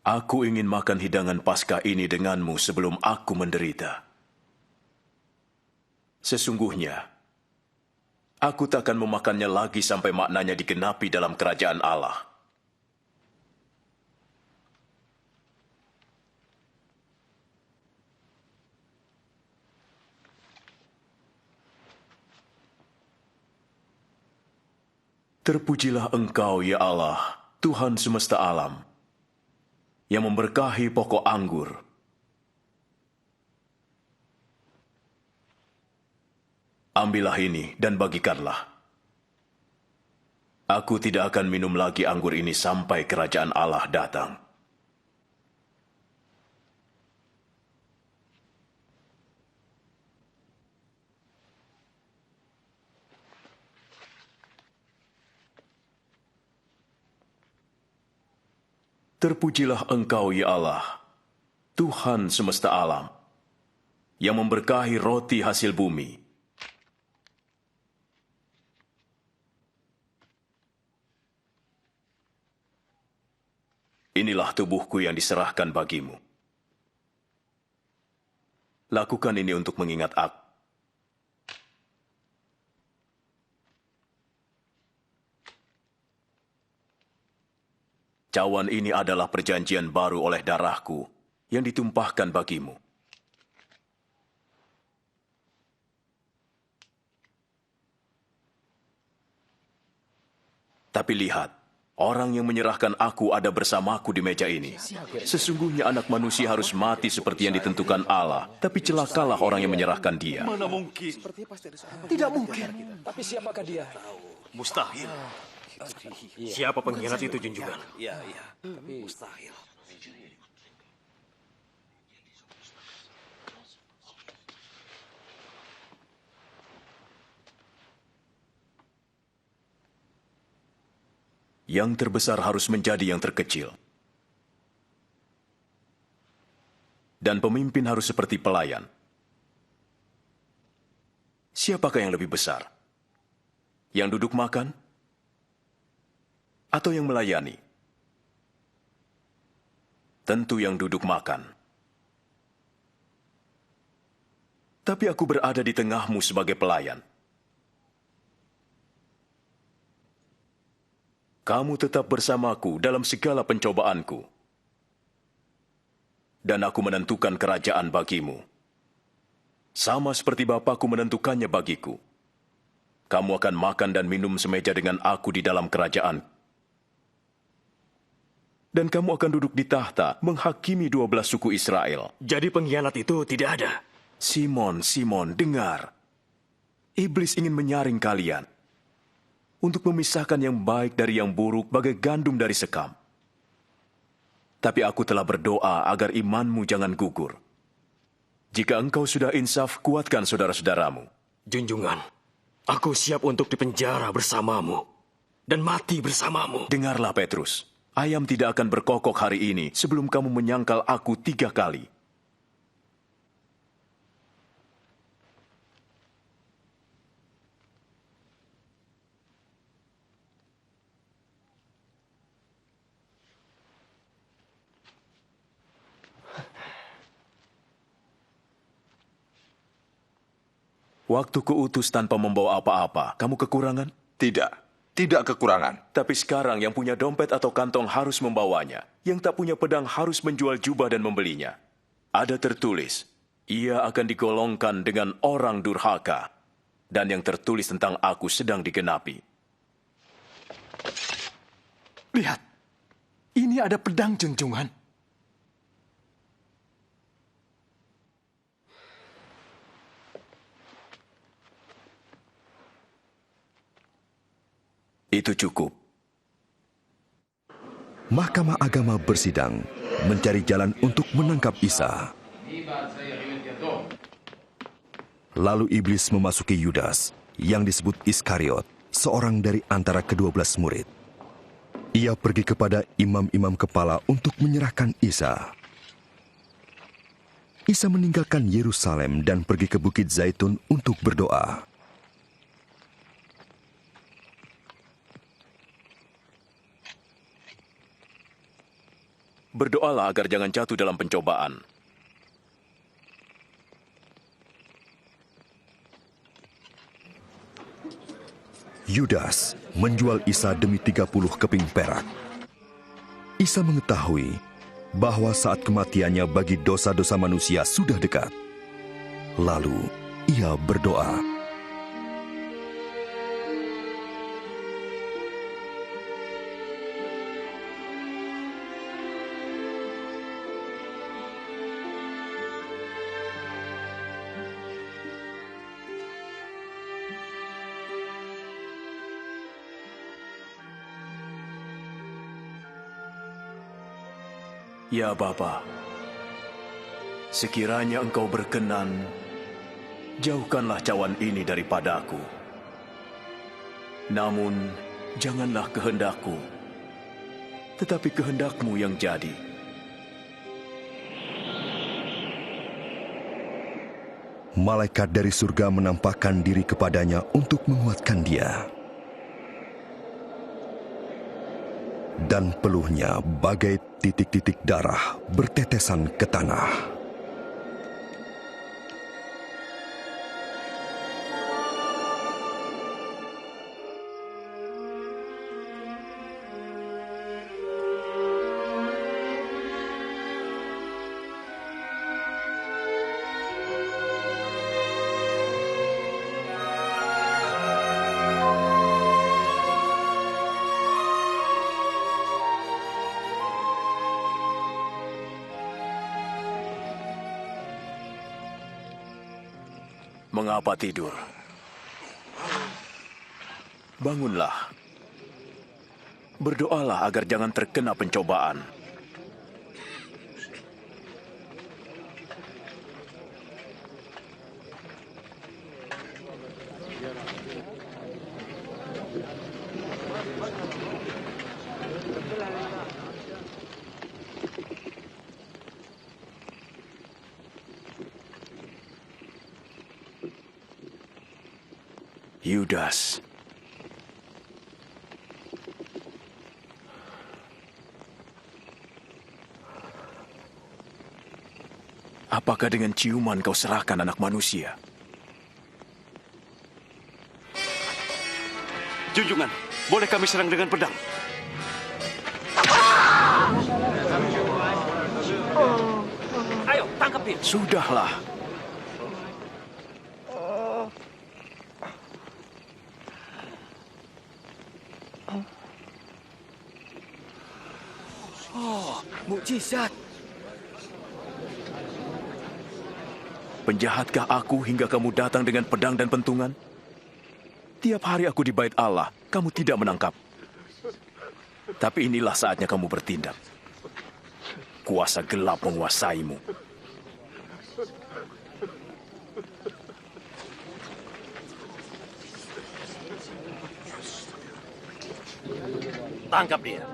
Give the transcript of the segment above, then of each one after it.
Aku ingin makan hidangan Paskah ini denganmu sebelum aku menderita. Sesungguhnya, aku takkan memakannya lagi sampai maknanya digenapi dalam kerajaan Allah. Terpujilah Engkau, ya Allah, Tuhan semesta alam, yang memberkahi pokok anggur. Ambillah ini dan bagikanlah. Aku tidak akan minum lagi anggur ini sampai kerajaan Allah datang. Terpujilah Engkau, ya Allah, Tuhan semesta alam, yang memberkahi roti hasil bumi. Inilah tubuhku yang diserahkan bagimu. Lakukan ini untuk mengingat aku. Cawan ini adalah perjanjian baru oleh darahku yang ditumpahkan bagimu. Tapi lihat, orang yang menyerahkan aku ada bersamaku di meja ini. Sesungguhnya anak manusia harus mati seperti yang ditentukan Allah, tapi celakalah orang yang menyerahkan dia. Mana mungkin? Tidak mungkin. Tapi siapakah dia? Mustahil. Siapa pengkhianat itu, junjungan? Iya. Tapi mustahil. Yang terbesar harus menjadi yang terkecil. Dan pemimpin harus seperti pelayan. Siapakah yang lebih besar? Yang duduk makan? Atau yang melayani? Tentu yang duduk makan. Tapi aku berada di tengahmu sebagai pelayan. Kamu tetap bersamaku dalam segala pencobaanku. Dan aku menentukan kerajaan bagimu. Sama seperti Bapakku menentukannya bagiku. Kamu akan makan dan minum semeja dengan aku di dalam kerajaan. Dan kamu akan duduk di tahta menghakimi 12 suku Israel. Jadi pengkhianat itu tidak ada. Simon, dengar. Iblis ingin menyaring kalian untuk memisahkan yang baik dari yang buruk bagai gandum dari sekam. Tapi aku telah berdoa agar imanmu jangan gugur. Jika engkau sudah insaf, kuatkan saudara-saudaramu. Junjungan, aku siap untuk dipenjara bersamamu dan mati bersamamu. Dengarlah, Petrus. Ayam tidak akan berkokok hari ini sebelum kamu menyangkal aku 3 kali. Waktu kuutus tanpa membawa apa-apa, kamu kekurangan? Tidak kekurangan. Tapi sekarang yang punya dompet atau kantong harus membawanya. Yang tak punya pedang harus menjual jubah dan membelinya. Ada tertulis, ia akan digolongkan dengan orang durhaka. Dan yang tertulis tentang aku sedang digenapi. Lihat, ini ada pedang, junjungan. Itu cukup. Mahkamah Agama bersidang, mencari jalan untuk menangkap Isa. Lalu iblis memasuki Yudas, yang disebut Iskariot, seorang dari antara ke-12 murid. Ia pergi kepada imam-imam kepala untuk menyerahkan Isa. Isa meninggalkan Yerusalem dan pergi ke Bukit Zaitun untuk berdoa. Berdoalah agar jangan jatuh dalam pencobaan. Yudas menjual Isa demi 30 keping perak. Isa mengetahui bahwa saat kematiannya bagi dosa-dosa manusia sudah dekat. Lalu ia berdoa, Ya Bapa, sekiranya Engkau berkenan, jauhkanlah cawan ini daripadaku. Namun, janganlah kehendakku, tetapi kehendak-Mu yang jadi. malaikat dari surga menampakkan diri kepadanya untuk menguatkan dia. Dan peluhnya bagai titik-titik darah bertetesan ke tanah. Mengapa tidur? Bangunlah. Berdoalah agar jangan terkena pencobaan. Yudas. Apakah dengan ciuman kau serahkan anak manusia? Junjungan, boleh kami serang dengan pedang? Ayo, tangkap dia. Sudahlah. Mukjizat. Penjahatkah aku hingga kamu datang dengan pedang dan pentungan? Tiap hari aku di bait Allah, kamu tidak menangkap. Tapi inilah saatnya kamu bertindak. Kuasa gelap menguasaimu. Tangkap dia.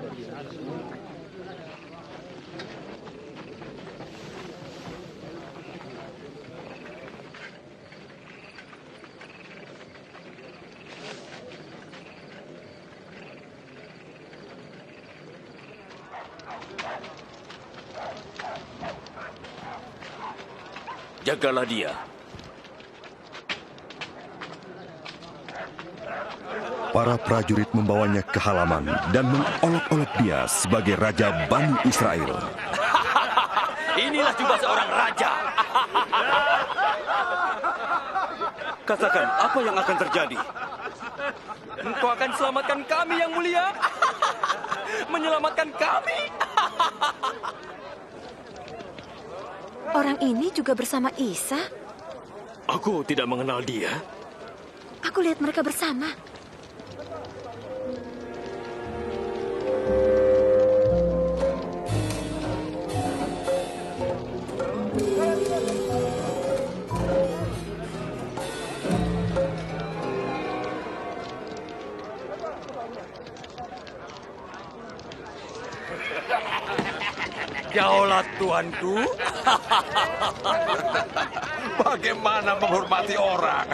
Jagalah dia. Para prajurit membawanya ke halaman dan mengolok-olok dia sebagai Raja Bani Israel. Inilah juga seorang raja. Katakan, apa yang akan terjadi? Engkau akan selamatkan kami, Yang Mulia. Menyelamatkan kami. Orang ini juga bersama Isa. Aku tidak mengenal dia. Aku lihat mereka bersama. Daulat tuanku. Bagaimana menghormati orang?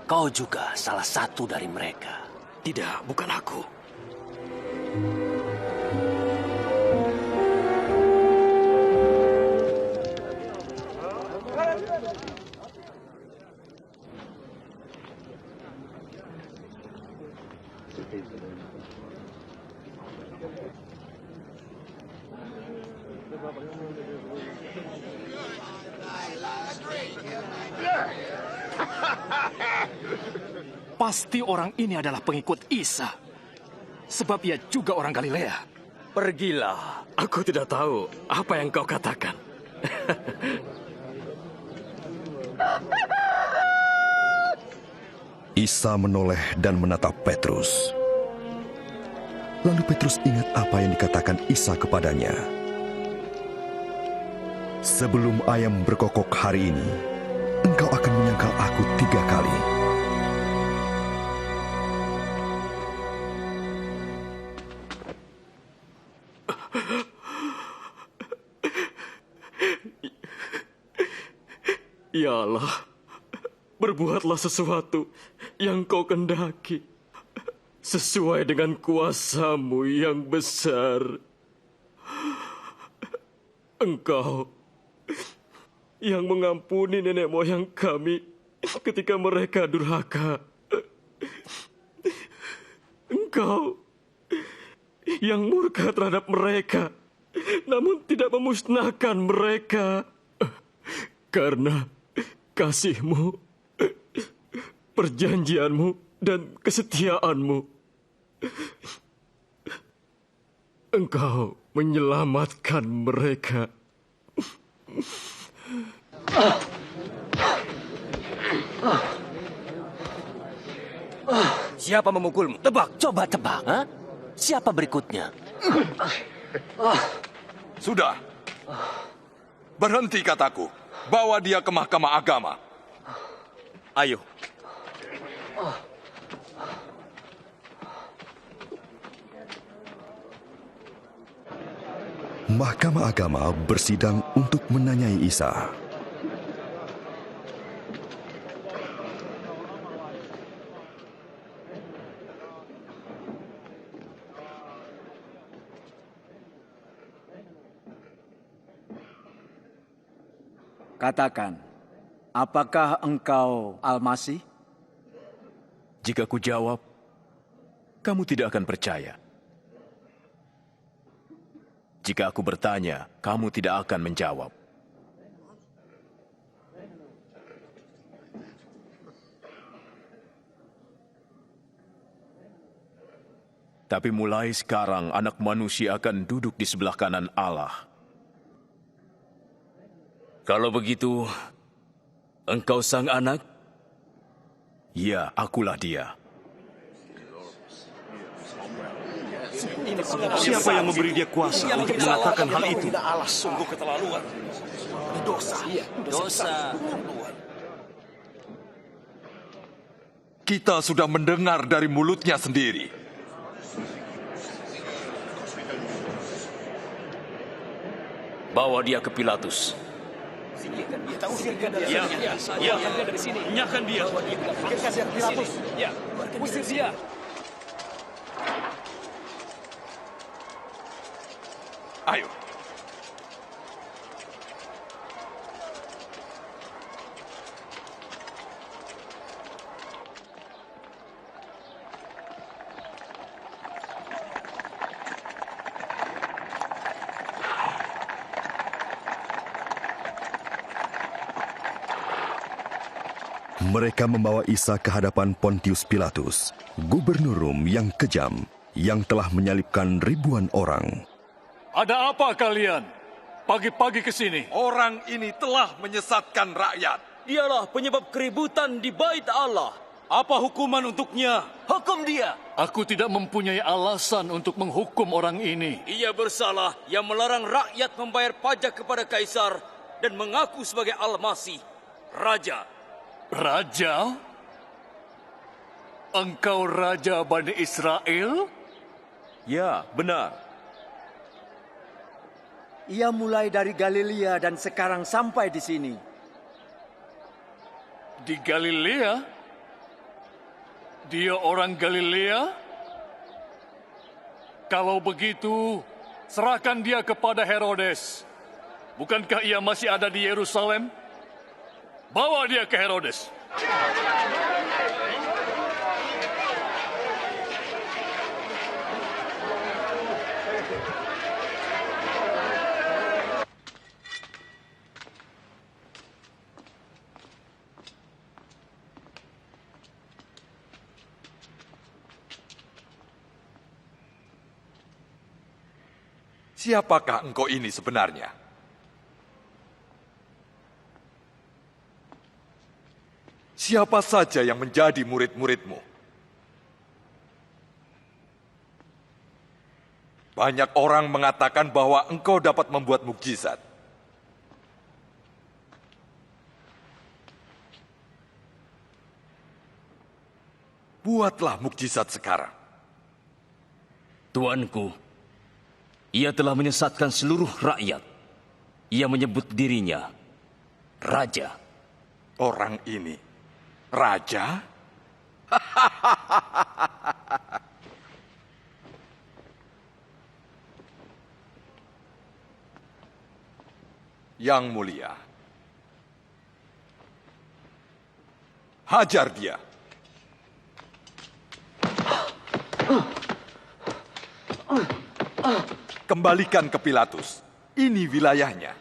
Kau juga salah satu dari mereka. Tidak, bukan aku. Pasti orang ini adalah pengikut Isa. Sebab ia juga orang Galilea. Pergilah. Aku tidak tahu apa yang kau katakan. Isa menoleh dan menatap Petrus. Lalu Petrus ingat apa yang dikatakan Isa kepadanya. Sebelum ayam berkokok hari ini, engkau akan menyangkal aku 3 kali. Ya Allah, berbuatlah sesuatu yang kau kendaki, sesuai dengan kuasa-Mu yang besar. Engkau yang mengampuni nenek moyang kami ketika mereka durhaka. Engkau yang murka terhadap mereka, namun tidak memusnahkan mereka. Karena kasih-Mu, perjanjian-Mu, dan kesetiaan-Mu, Engkau menyelamatkan mereka. Siapa memukulmu? Tebak. Coba tebak. Ha? Siapa berikutnya? Sudah. Berhenti kataku. Bawa dia ke mahkamah agama. Ayo. Mahkamah agama bersidang untuk menanyai Isa. Katakan, apakah engkau Al-Masih? Jika ku jawab, kamu tidak akan percaya. Jika aku bertanya, kamu tidak akan menjawab. Tapi mulai sekarang anak manusia akan duduk di sebelah kanan Allah. Kalau begitu, engkau sang anak? Ya, akulah dia. Siapa yang memberi dia kuasa untuk mengatakan hal itu? Allah sungguh keterlaluan. Dosa. Kita sudah mendengar dari mulutnya sendiri. Bawa dia ke Pilatus. Ya, nyahkan dia. Usir dia. Ayo. Mereka membawa Isa ke hadapan Pontius Pilatus, gubernur Rom yang kejam, yang telah menyalibkan ribuan orang. Ada apa kalian? Pagi-pagi ke sini. Orang ini telah menyesatkan rakyat. Dialah penyebab keributan di bait Allah. Apa hukuman untuknya? Hukum dia. Aku tidak mempunyai alasan untuk menghukum orang ini. Ia bersalah yang melarang rakyat membayar pajak kepada Kaisar dan mengaku sebagai Al-Masih, Raja. Raja? Engkau Raja Bani Israel? Ya, benar. Ia mulai dari Galilea dan sekarang sampai di sini. Di Galilea? Dia orang Galilea? Kalau begitu, serahkan dia kepada Herodes. Bukankah ia masih ada di Yerusalem? Bawa dia ke Herodes. Siapakah engkau ini sebenarnya? Siapa saja yang menjadi murid-muridmu? Banyak orang mengatakan bahwa engkau dapat membuat mukjizat. Buatlah mukjizat sekarang. Tuanku, ia telah menyesatkan seluruh rakyat. Ia menyebut dirinya raja. Orang ini raja? Yang mulia, hajar dia. Kembalikan ke Pilatus. Ini wilayahnya.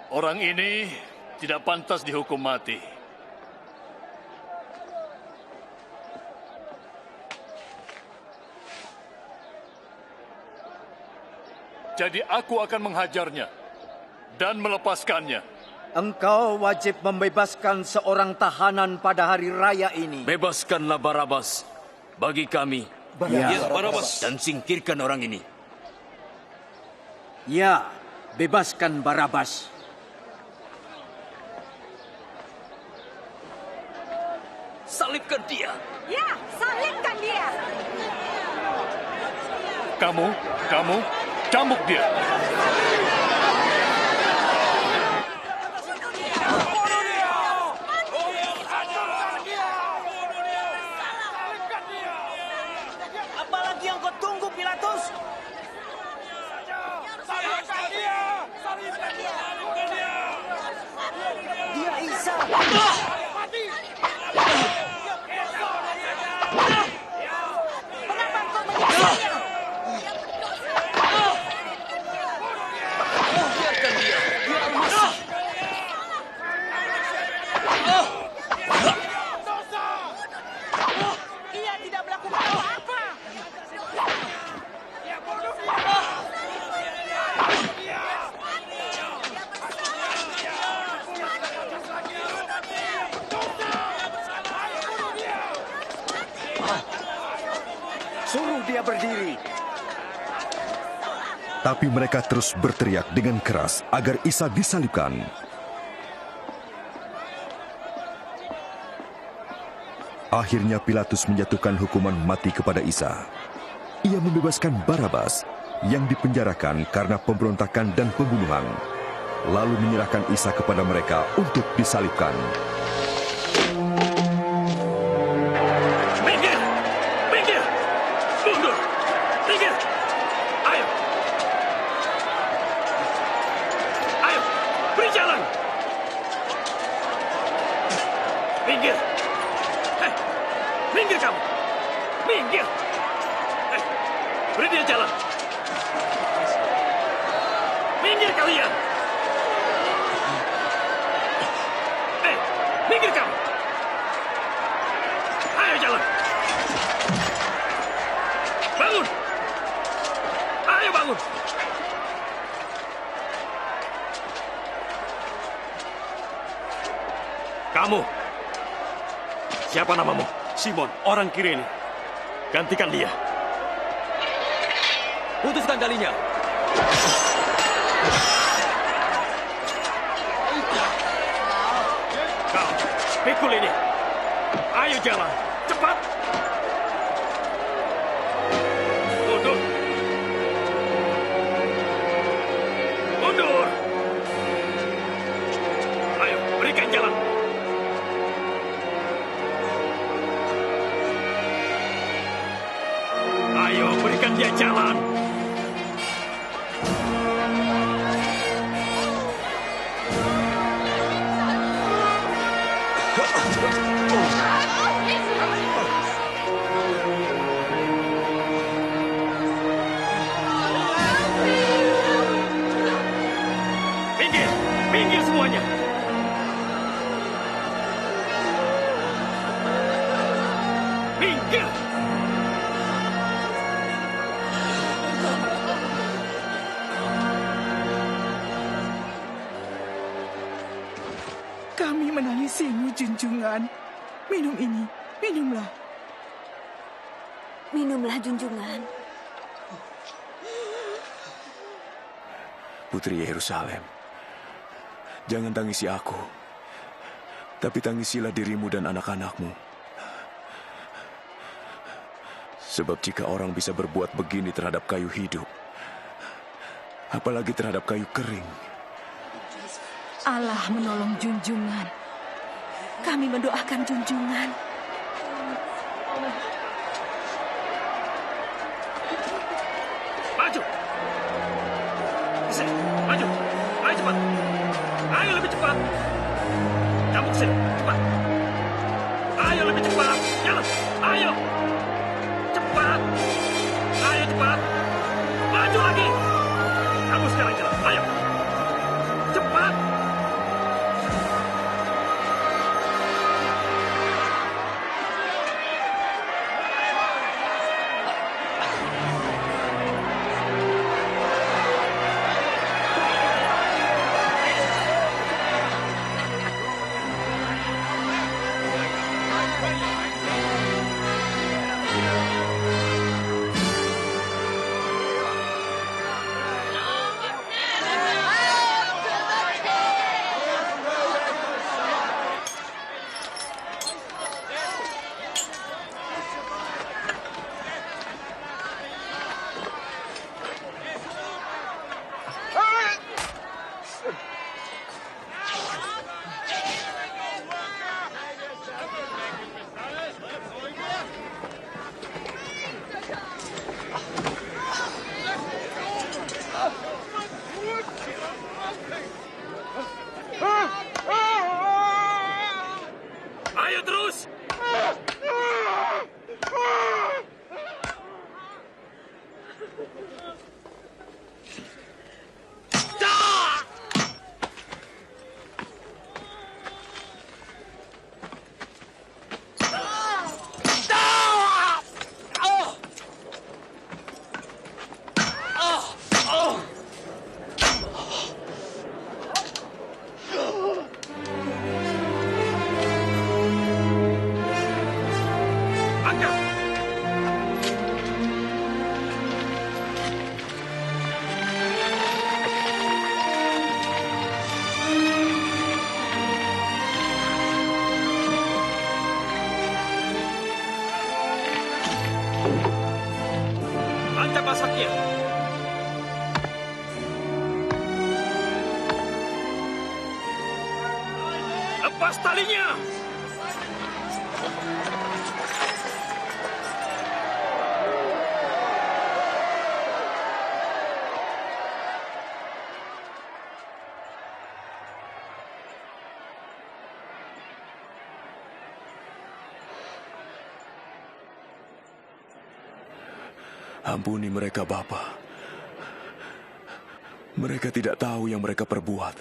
Orang ini tidak pantas dihukum mati. Jadi aku akan menghajarnya dan melepaskannya. Engkau wajib membebaskan seorang tahanan pada hari raya ini. Bebaskanlah Barabas bagi kami. Ya, Barabas. Dan singkirkan orang ini. Ya, bebaskan Barabas. Salibkan dia. Ya, salibkan dia. Kamu, cambuk dia. Apalagi yang kau tunggu, Pilatus? Salibkan dia! Salibkan dia! Dia Isa. Mengapa kau menyiksa? Biarkan dia. Dia Al-Masih. Ia tidak melakukan apa-apa. Suruh dia berdiri. Tapi mereka terus berteriak dengan keras agar Isa disalibkan. Akhirnya Pilatus menjatuhkan hukuman mati kepada Isa. Ia membebaskan Barabas yang dipenjarakan karena pemberontakan dan pembunuhan, lalu menyerahkan Isa kepada mereka untuk disalibkan. Minggir! Minggir! Mundur! Minggir! Ayo! Ayo! Beri jalan! Minggir! Hei! Minggir kamu! Minggir! Hei! Beri dia jalan! Minggir kalian! Hei! Minggir kamu! Ayo jalan! Bangun! bangun. Kamu, siapa namamu? Simon, orang Kirene. Gantikan dia. Putuskan talinya. Kau, pikul ini. Ayo jalan, cepat. Mundur. Mundur. Ayo, berikan jalan. Ayo, berikan dia jalan. Minggir, minggir semuanya. Minggir. Kami menangisimu, junjungan. Minum ini, minumlah. Minumlah, junjungan. Putri Yerusalem, jangan tangisi aku, tapi tangisilah dirimu dan anak-anakmu. Sebab jika orang bisa berbuat begini terhadap kayu hidup, apalagi terhadap kayu kering. Allah menolong junjungan. Kami mendoakan junjungan. Maju. Kesini, maju. Ayo cepat. Ayo lebih cepat. Kamu kesini, cepat. Ayo lebih cepat. Jalan. Ayo. Cepat. Ayo cepat. Maju lagi. Kamu sekarang jalan. Ayo. Cepat. Ayo terus. Angkat pasaknya. Lepas talinya. Ampuni mereka, Bapa. Mereka tidak tahu yang mereka perbuat.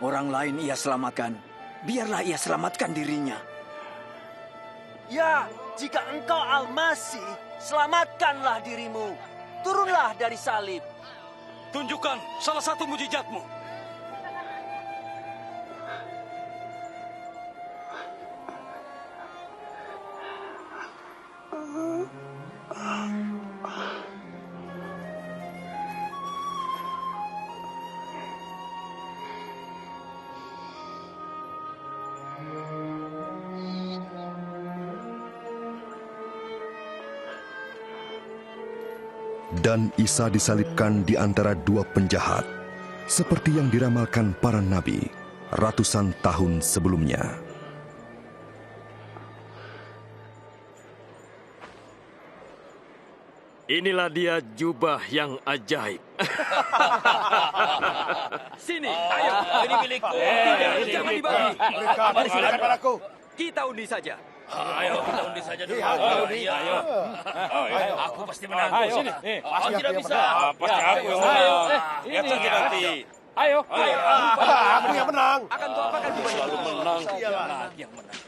Orang lain ia selamatkan, biarlah ia selamatkan dirinya. Ya, jika engkau Al-Masih, selamatkanlah dirimu. Turunlah dari salib. Tunjukkan salah satu mujizatmu. Dan Isa disalibkan di antara dua penjahat, seperti yang diramalkan para nabi ratusan tahun sebelumnya. Inilah dia jubah yang ajaib. Sini, ayo, ini milikku. Jangan dibagi. Mari silakan padaku. Kita undi saja. Ayo, kita undi saja dulu. Ayo. Aku pasti menang. Ayo, sini. Aku tidak bisa. Pasti aku yang menang. Lihat saja nanti. Ayo. Aku yang menang. Akan kau apakan jubah selalu menang. Lagi yang menang.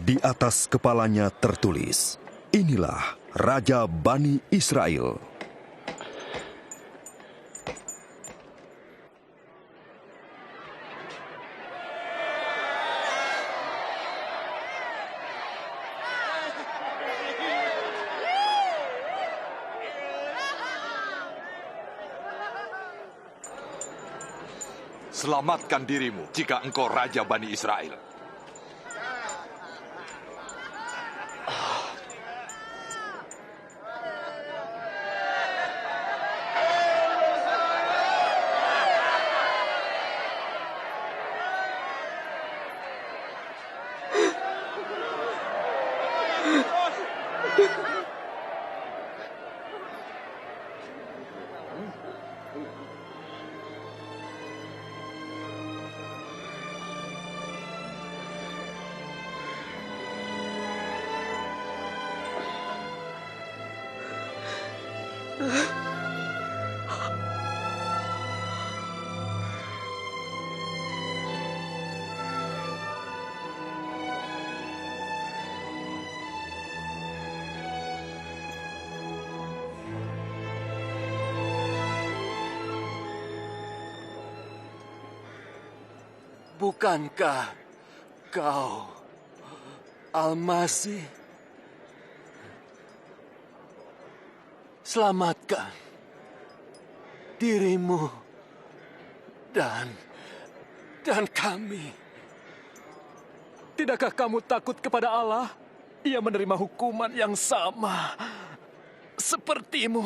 Di atas kepalanya tertulis, "Inilah Raja Bani Israel." Selamatkan dirimu jika engkau Raja Bani Israel. Bukankah kau Al-Masih? Selamatkan dirimu dan kami. Tidakkah kamu takut kepada Allah? Ia menerima hukuman yang sama sepertimu.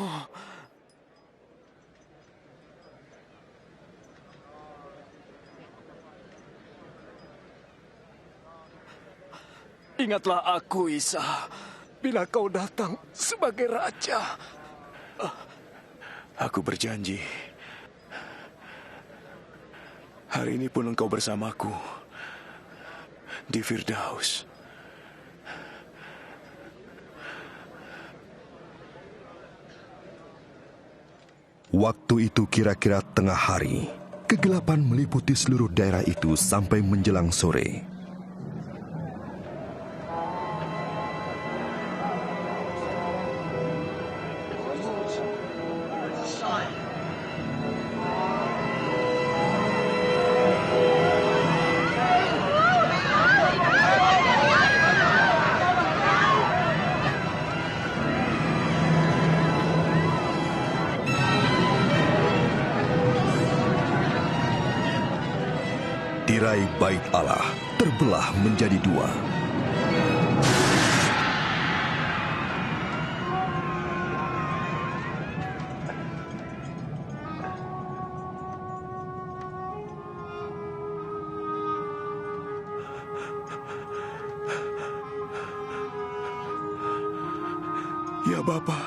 Ingatlah aku, Isa, bila kau datang sebagai raja. Aku berjanji, hari ini pun engkau bersamaku di Firdaus. Waktu itu kira-kira tengah hari. Kegelapan meliputi seluruh daerah itu sampai menjelang sore. Tirai bait Allah terbelah menjadi dua. Ya Bapa,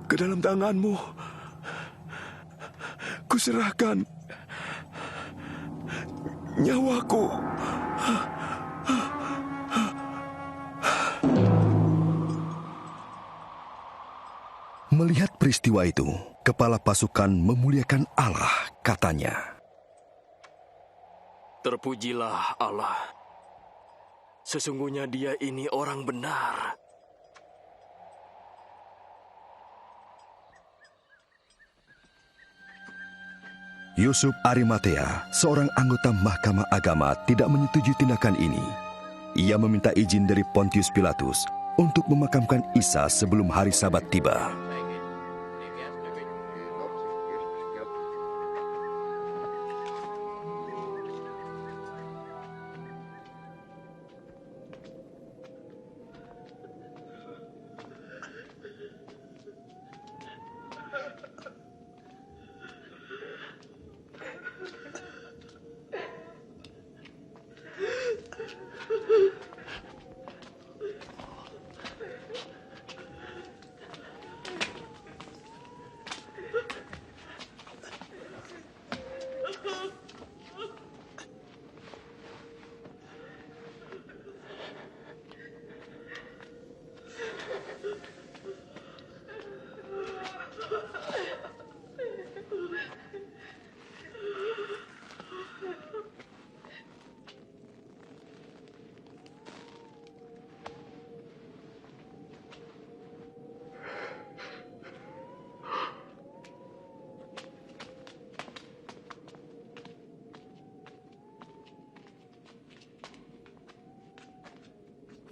ke dalam tangan-Mu kuserahkan Nyawaku. Melihat peristiwa itu, kepala pasukan memuliakan Allah, katanya. Terpujilah Allah. Sesungguhnya dia ini orang benar. Yusuf Arimatea, seorang anggota Mahkamah Agama, tidak menyetujui tindakan ini. Ia meminta izin dari Pontius Pilatus untuk memakamkan Isa sebelum hari Sabat tiba.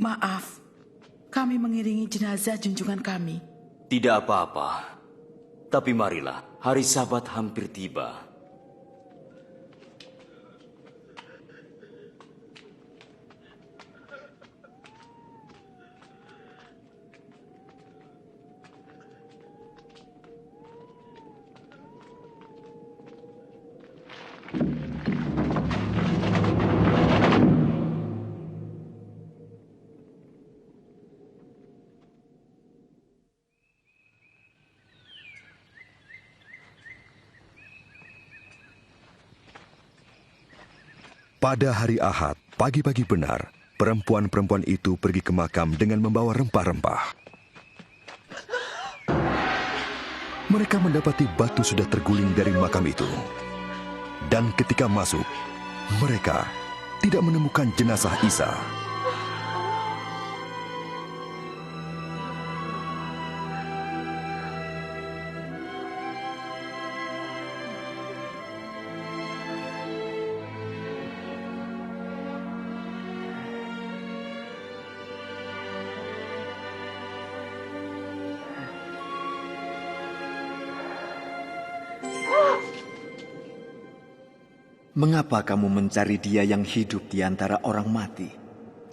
Maaf, kami mengiringi jenazah junjungan kami. Tidak apa-apa. Tapi marilah, hari Sabat hampir tiba. Pada hari Ahad, pagi-pagi benar, perempuan-perempuan itu pergi ke makam dengan membawa rempah-rempah. Mereka mendapati batu sudah terguling dari makam itu. Dan ketika masuk, mereka tidak menemukan jenazah Isa. Mengapa kamu mencari dia yang hidup di antara orang mati?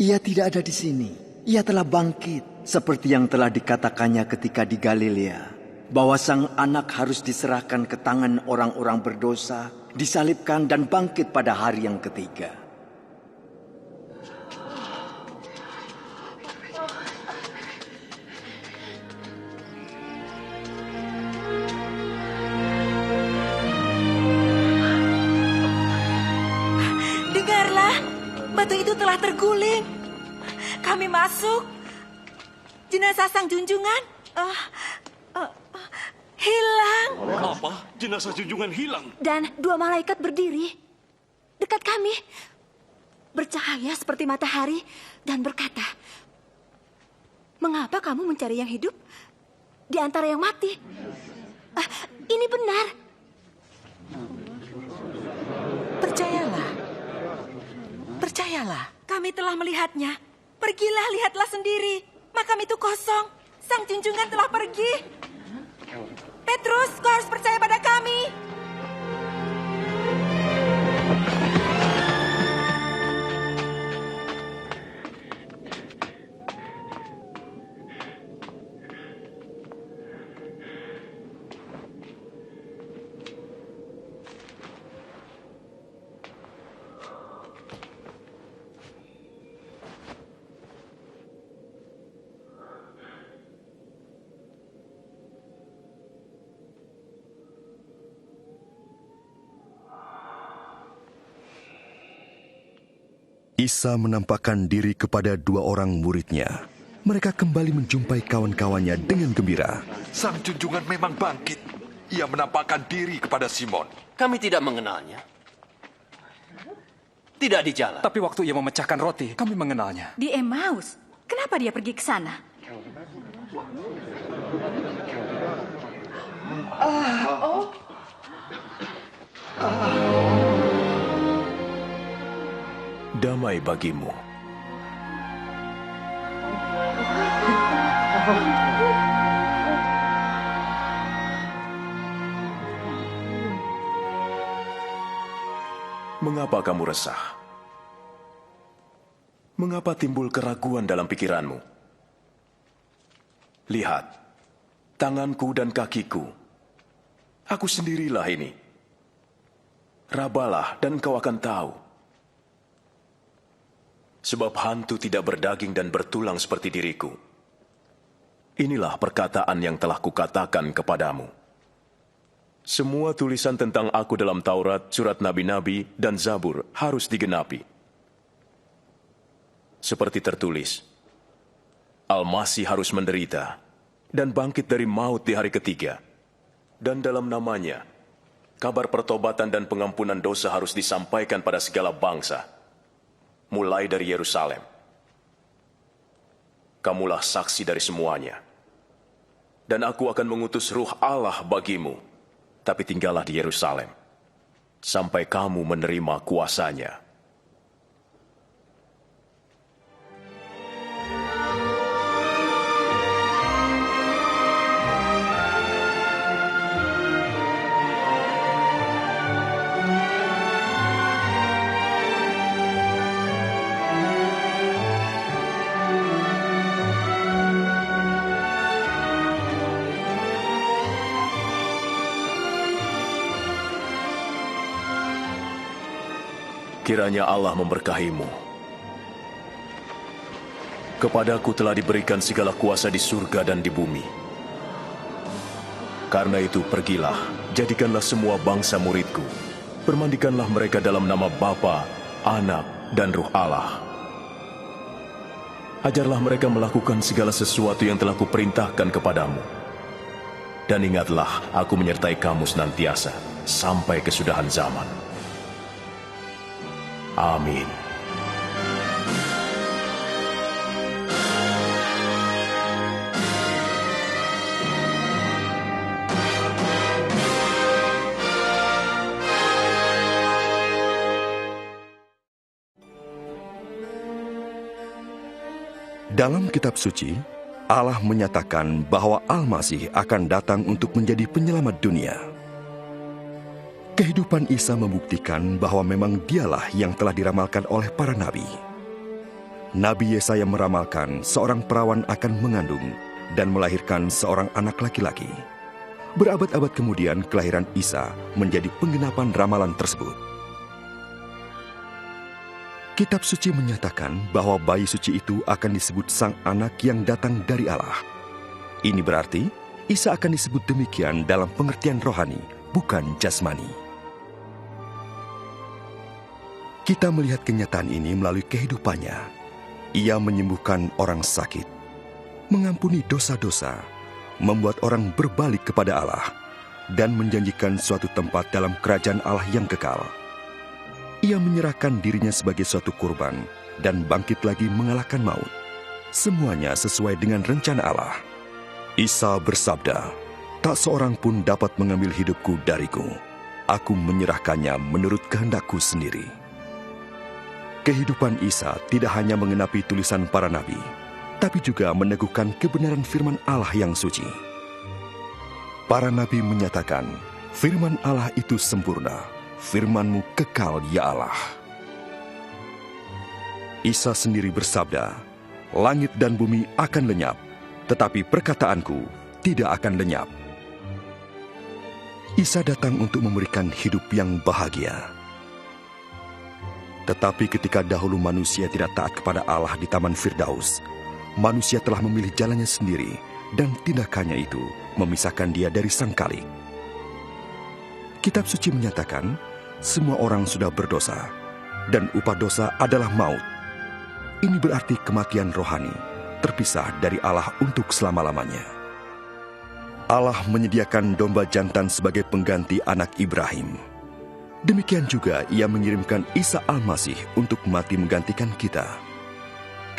Ia tidak ada di sini. Ia telah bangkit, seperti yang telah dikatakannya ketika di Galilea, bahwa sang anak harus diserahkan ke tangan orang-orang berdosa, disalibkan dan bangkit pada hari yang ketiga. Batu itu telah terguling. Kami masuk. Jenazah sang junjungan hilang. Apa? Jenazah junjungan hilang? Dan 2 malaikat berdiri dekat kami, bercahaya seperti matahari dan berkata, "Mengapa kamu mencari yang hidup di antara yang mati?" Ini benar. Percayalah, kami telah melihatnya. Pergilah, lihatlah sendiri. Makam itu kosong. Sang junjungan telah pergi. Petrus, kau harus percaya pada kami. Isa menampakkan diri kepada dua orang muridnya. Mereka kembali menjumpai kawan-kawannya dengan gembira. Sang junjungan memang bangkit. Ia menampakkan diri kepada Simon. Kami tidak mengenalnya. Tidak di jalan. Tapi waktu ia memecahkan roti, kami mengenalnya. Di Emmaus. Kenapa dia pergi ke sana? Damai bagimu. Mengapa kamu resah? Mengapa timbul keraguan dalam pikiranmu? Lihat, tanganku dan kakiku. Aku sendirilah ini. Rabalah dan kau akan tahu. Sebab hantu tidak berdaging dan bertulang seperti diriku. Inilah perkataan yang telah kukatakan kepadamu. Semua tulisan tentang aku dalam Taurat, surat nabi-nabi, dan Zabur harus digenapi. Seperti tertulis, Al-Masih harus menderita dan bangkit dari maut di hari ketiga. Dan dalam namanya, kabar pertobatan dan pengampunan dosa harus disampaikan pada segala bangsa, mulai dari Yerusalem. Kamulah saksi dari semuanya. Dan aku akan mengutus Ruh Allah bagimu, tapi tinggallah di Yerusalem, sampai kamu menerima kuasanya. Kiranya Allah memberkahimu. Kepadaku telah diberikan segala kuasa di surga dan di bumi. Karena itu pergilah, jadikanlah semua bangsa muridku. Permandikanlah mereka dalam nama Bapa, Anak, dan Ruh Allah. Ajarlah mereka melakukan segala sesuatu yang telah kuperintahkan kepadamu. Dan ingatlah, aku menyertai kamu senantiasa, sampai kesudahan zaman. Amin. Dalam kitab suci, Allah menyatakan bahwa Al-Masih akan datang untuk menjadi penyelamat dunia. Kehidupan Isa membuktikan bahwa memang dialah yang telah diramalkan oleh para nabi. Nabi Yesaya meramalkan seorang perawan akan mengandung dan melahirkan seorang anak laki-laki. Berabad-abad kemudian kelahiran Isa menjadi penggenapan ramalan tersebut. Kitab suci menyatakan bahwa bayi suci itu akan disebut sang anak yang datang dari Allah. Ini berarti Isa akan disebut demikian dalam pengertian rohani, bukan jasmani. Kita melihat kenyataan ini melalui kehidupannya. Ia menyembuhkan orang sakit, mengampuni dosa-dosa, membuat orang berbalik kepada Allah, dan menjanjikan suatu tempat dalam kerajaan Allah yang kekal. Ia menyerahkan dirinya sebagai suatu kurban dan bangkit lagi mengalahkan maut. Semuanya sesuai dengan rencana Allah. Isa bersabda, "Tak seorang pun dapat mengambil hidupku dariku. Aku menyerahkannya menurut kehendakku sendiri." Kehidupan Isa tidak hanya mengenapi tulisan para nabi, tapi juga meneguhkan kebenaran firman Allah yang suci. Para nabi menyatakan, firman Allah itu sempurna, firman-Mu kekal ya Allah. Isa sendiri bersabda, "Langit dan bumi akan lenyap, tetapi perkataanku tidak akan lenyap." Isa datang untuk memberikan hidup yang bahagia. Tetapi ketika dahulu manusia tidak taat kepada Allah di Taman Firdaus, manusia telah memilih jalannya sendiri dan tindakannya itu memisahkan dia dari Sang Khalik. Kitab suci menyatakan, semua orang sudah berdosa dan upah dosa adalah maut. Ini berarti kematian rohani, terpisah dari Allah untuk selama-lamanya. Allah menyediakan domba jantan sebagai pengganti anak Ibrahim. Demikian juga Ia mengirimkan Isa Al-Masih untuk mati menggantikan kita.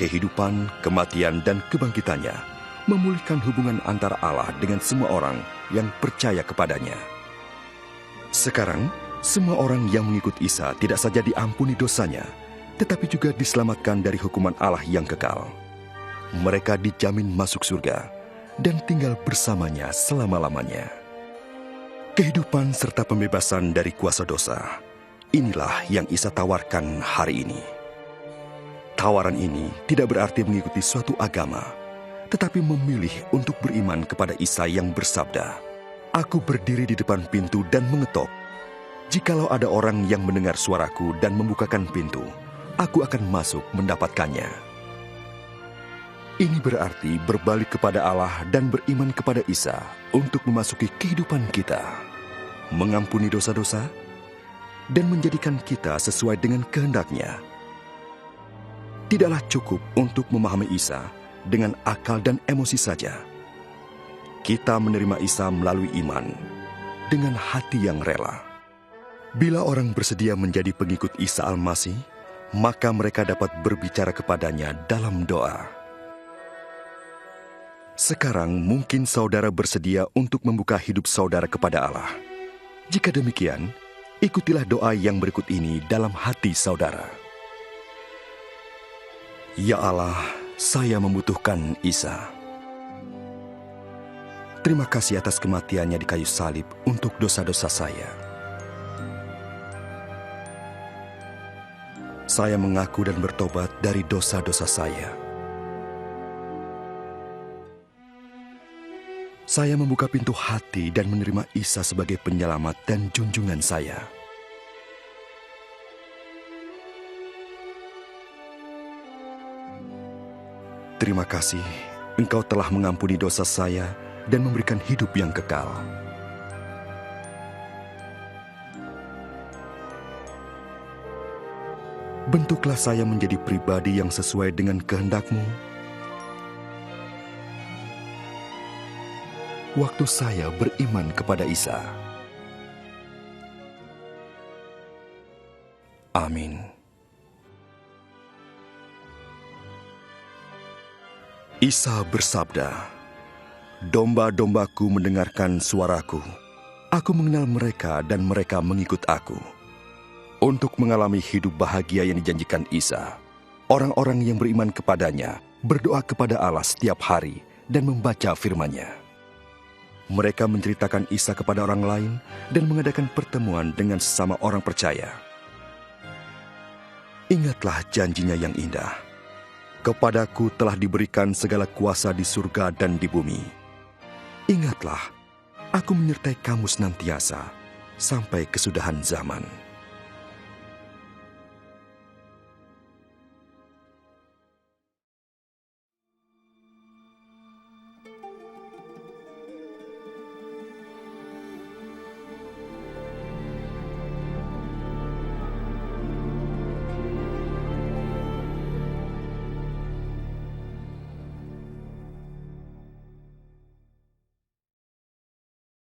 Kehidupan, kematian, dan kebangkitannya memulihkan hubungan antara Allah dengan semua orang yang percaya kepadanya. Sekarang, semua orang yang mengikut Isa tidak saja diampuni dosanya, tetapi juga diselamatkan dari hukuman Allah yang kekal. Mereka dijamin masuk surga dan tinggal bersamanya selama-lamanya. Kehidupan serta pembebasan dari kuasa dosa, inilah yang Isa tawarkan hari ini. Tawaran ini tidak berarti mengikuti suatu agama, tetapi memilih untuk beriman kepada Isa yang bersabda, "Aku berdiri di depan pintu dan mengetok. Jikalau ada orang yang mendengar suaraku dan membukakan pintu, aku akan masuk mendapatkannya." Ini berarti berbalik kepada Allah dan beriman kepada Isa untuk memasuki kehidupan kita, mengampuni dosa-dosa, dan menjadikan kita sesuai dengan kehendak-Nya. Tidaklah cukup untuk memahami Isa dengan akal dan emosi saja. Kita menerima Isa melalui iman, dengan hati yang rela. Bila orang bersedia menjadi pengikut Isa Al-Masih, maka mereka dapat berbicara kepadanya dalam doa. Sekarang mungkin saudara bersedia untuk membuka hidup saudara kepada Allah. Jika demikian, ikutilah doa yang berikut ini dalam hati saudara. Ya Allah, saya membutuhkan Isa. Terima kasih atas kematiannya di kayu salib untuk dosa-dosa saya. Saya mengaku dan bertobat dari dosa-dosa saya. Saya membuka pintu hati dan menerima Isa sebagai penyelamat dan junjungan saya. Terima kasih, Engkau telah mengampuni dosa saya dan memberikan hidup yang kekal. Bentuklah saya menjadi pribadi yang sesuai dengan kehendak-Mu. Waktu saya beriman kepada Isa. Amin. Isa bersabda, "Domba-dombaku mendengarkan suaraku. Aku mengenal mereka dan mereka mengikut aku." Untuk mengalami hidup bahagia yang dijanjikan Isa, orang-orang yang beriman kepadanya berdoa kepada Allah setiap hari dan membaca firman-Nya. Mereka menceritakan Isa kepada orang lain dan mengadakan pertemuan dengan sesama orang percaya. Ingatlah janjinya yang indah. Kepadaku telah diberikan segala kuasa di surga dan di bumi. Ingatlah, aku menyertai kamu senantiasa sampai kesudahan zaman.